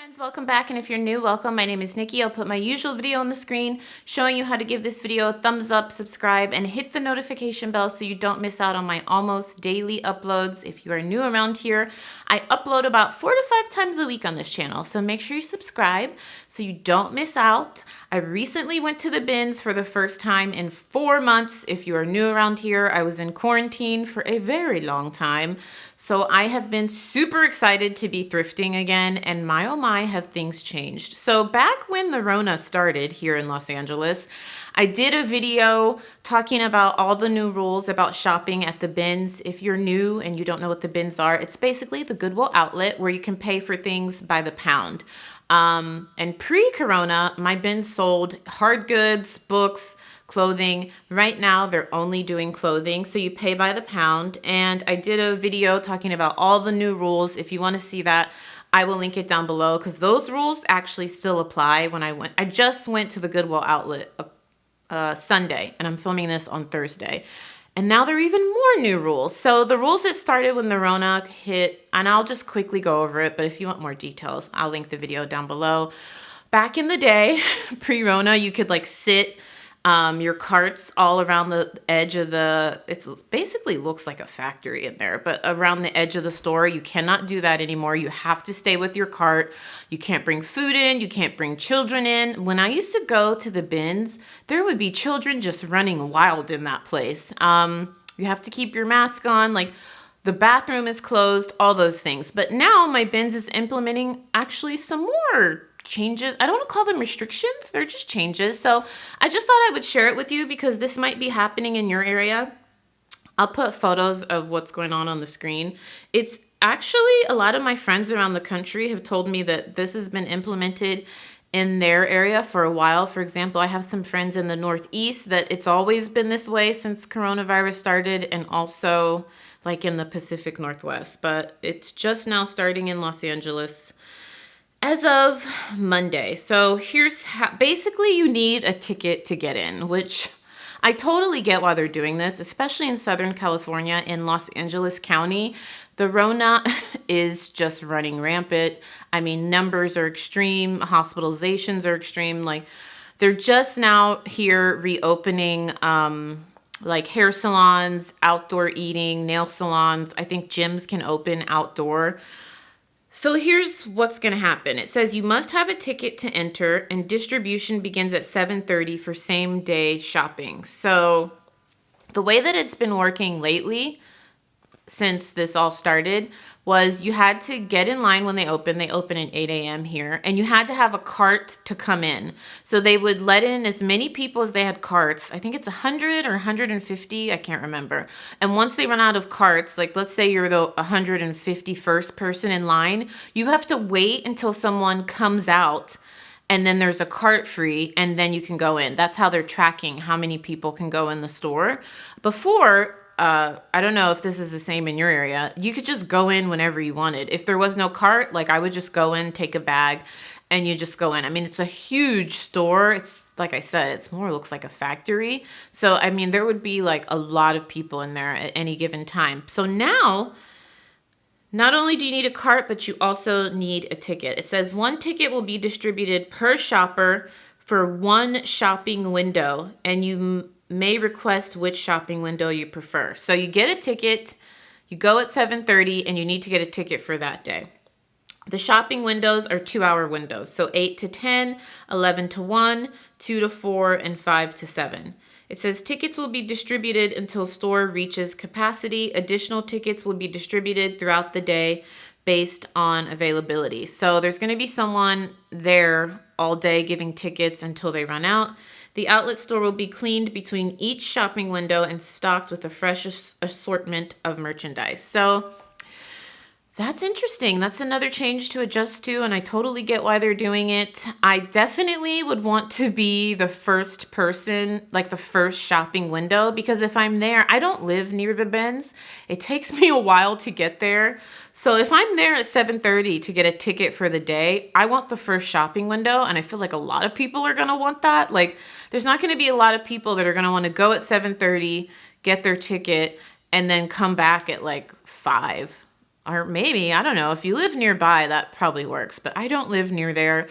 Friends, welcome back, and if you're new, welcome. My name is Nikki. I'll put my usual video on the screen showing you how to give this video a thumbs up, subscribe, and hit the notification bell so you don't miss out on my almost daily uploads. If you are new around here, I upload about 4 to 5 times a week on this channel, so make sure you subscribe so you don't miss out. I recently went to the bins for the first time in 4 months. If you are new around here, I was in quarantine for a very long time. So I have been super excited to be thrifting again, and my oh my, have things changed. So back when the Rona started here in Los Angeles, I did a video talking about all the new rules about shopping at the bins. If you're new and you don't know what the bins are, it's basically the Goodwill outlet where you can pay for things by the pound. And pre-corona, my bins sold hard goods, books, clothing. Right now, they're only doing clothing, so you pay by the pound. And I did a video talking about all the new rules. If you want to see that, I will link it down below because those rules actually still apply. When I just went to the Goodwill outlet Sunday, and I'm filming this on Thursday. And now there are even more new rules. So the rules that started when the Rona hit, and I'll just quickly go over it, but if you want more details, I'll link the video down below. Back in the day, pre-Rona, you could like sit your carts all around the edge of it basically looks like a factory in there, but around the edge of the store. You cannot do that anymore. You have to stay with your cart. You can't bring food in. You can't bring children in. When I used to go to the bins, there would be children just running wild in that place. You have to keep your mask on, like the bathroom is closed, all those things. But now my bins is implementing actually some more changes. I don't want to call them restrictions. They're just changes. So I just thought I would share it with you because this might be happening in your area. I'll put photos of what's going on the screen. It's actually a lot of my friends around the country have told me that this has been implemented in their area for a while. For example, I have some friends in the Northeast that it's always been this way since coronavirus started, and also like in the Pacific Northwest, but it's just now starting in Los Angeles as of Monday. So here's how, basically you need a ticket to get in, which I totally get why they're doing this, especially in Southern California, in Los Angeles County. The Rona is just running rampant. I mean, numbers are extreme, hospitalizations are extreme. Like they're just now here reopening, like hair salons, outdoor eating, nail salons. I think gyms can open outdoor. So here's what's going to happen. It says you must have a ticket to enter, and distribution begins at 7:30 for same day shopping. So the way that it's been working lately, since this all started, was you had to get in line when they open. They open at 8 a.m. here, and you had to have a cart to come in. So they would let in as many people as they had carts. I think it's 100 or 150. I can't remember. And once they run out of carts, like let's say you're the 151st person in line, you have to wait until someone comes out, and then there's a cart free, and then you can go in. That's how they're tracking how many people can go in the store. Before, I don't know if this is the same in your area. You could just go in whenever you wanted. If there was no cart, like I would just go in, take a bag, and you just go in. I mean, it's a huge store. It's like I said, it's more looks like a factory. So, I mean, there would be like a lot of people in there at any given time. So now, not only do you need a cart, but you also need a ticket. It says 1 ticket will be distributed per shopper for 1 shopping window, and you may request which shopping window you prefer. So you get a ticket, you go at 7:30, and you need to get a ticket for that day. The shopping windows are 2-hour windows. So 8 to 10, 11 to 1, 2 to 4, and 5 to 7. It says tickets will be distributed until store reaches capacity. Additional tickets will be distributed throughout the day based on availability. So there's going to be someone there all day giving tickets until they run out. The outlet store will be cleaned between each shopping window and stocked with a fresh assortment of merchandise. So that's interesting. That's another change to adjust to, and I totally get why they're doing it. I definitely would want to be the first person, like the first shopping window, because if I'm there, I don't live near the bins. It takes me a while to get there. So if I'm there at 7:30 to get a ticket for the day, I want the first shopping window, and I feel like a lot of people are going to want that. Like there's not going to be a lot of people that are going to want to go at 7:30, get their ticket, and then come back at like 5. Or maybe, I don't know, if you live nearby, that probably works, but I don't live near there.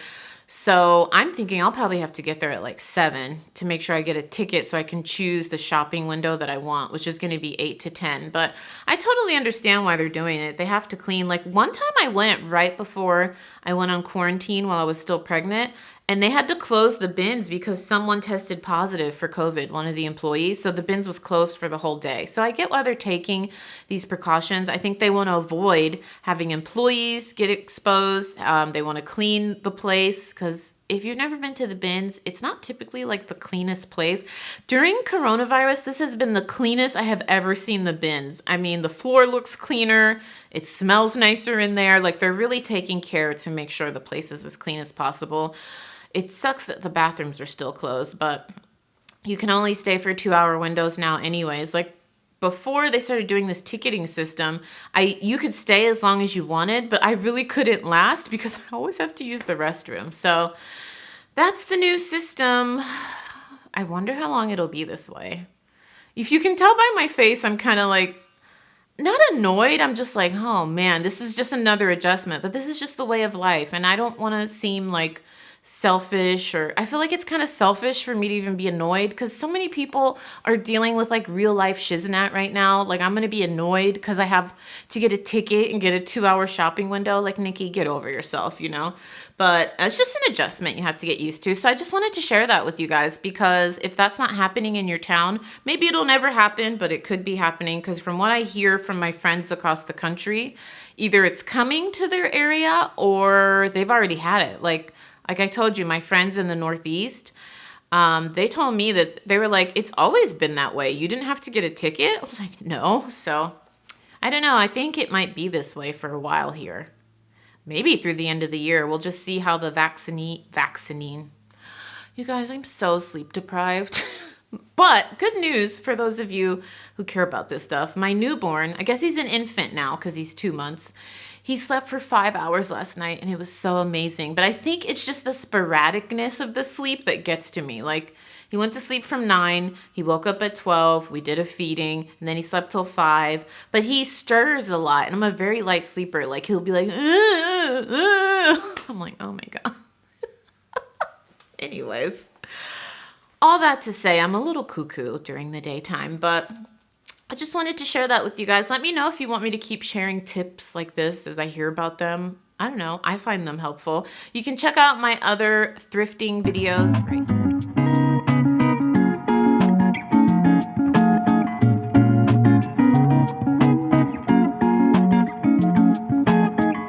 So I'm thinking I'll probably have to get there at like 7 to make sure I get a ticket so I can choose the shopping window that I want, which is going to be 8 to 10. But I totally understand why they're doing it. They have to clean. Like one time I went right before I went on quarantine while I was still pregnant, and they had to close the bins because someone tested positive for COVID, one of the employees. So the bins was closed for the whole day. So I get why they're taking these precautions. I think they want to avoid having employees get exposed. They want to clean the place because if you've never been to the bins, it's not typically like the cleanest place. During coronavirus, this has been the cleanest I have ever seen the bins. I mean, the floor looks cleaner. It smells nicer in there. Like they're really taking care to make sure the place is as clean as possible. It sucks that the bathrooms are still closed, but you can only stay for 2-hour windows now anyways. Like before they started doing this ticketing system, you could stay as long as you wanted, but I really couldn't last because I always have to use the restroom. So that's the new system. I wonder how long it'll be this way. If you can tell by my face, I'm kind of like, not annoyed. I'm just like, oh man, this is just another adjustment, but this is just the way of life. And I don't want to seem like selfish, or I feel like it's kind of selfish for me to even be annoyed because so many people are dealing with like real life shiznat right now. Like I'm going to be annoyed because I have to get a ticket and get a 2-hour shopping window. Like Nikki, get over yourself, you know? But it's just an adjustment you have to get used to. So I just wanted to share that with you guys because if that's not happening in your town, maybe it'll never happen, but it could be happening because from what I hear from my friends across the country, either it's coming to their area or they've already had it. Like I told you, my friends in the Northeast, they told me that they were like, it's always been that way. You didn't have to get a ticket? I was like, no. So I don't know. I think it might be this way for a while here. Maybe through the end of the year. We'll just see how the vaccine. You guys, I'm so sleep deprived. But good news for those of you who care about this stuff. My newborn, I guess he's an infant now because he's 2 months. He slept for 5 hours last night and it was so amazing. But I think it's just the sporadicness of the sleep that gets to me. Like he went to sleep from 9, he woke up at 12, we did a feeding, and then he slept till 5. But he stirs a lot and I'm a very light sleeper. Like he'll be like, I'm like, oh my God. Anyways, all that to say, I'm a little cuckoo during the daytime, but I just wanted to share that with you guys. Let me know if you want me to keep sharing tips like this as I hear about them. I don't know. I find them helpful. You can check out my other thrifting videos right here.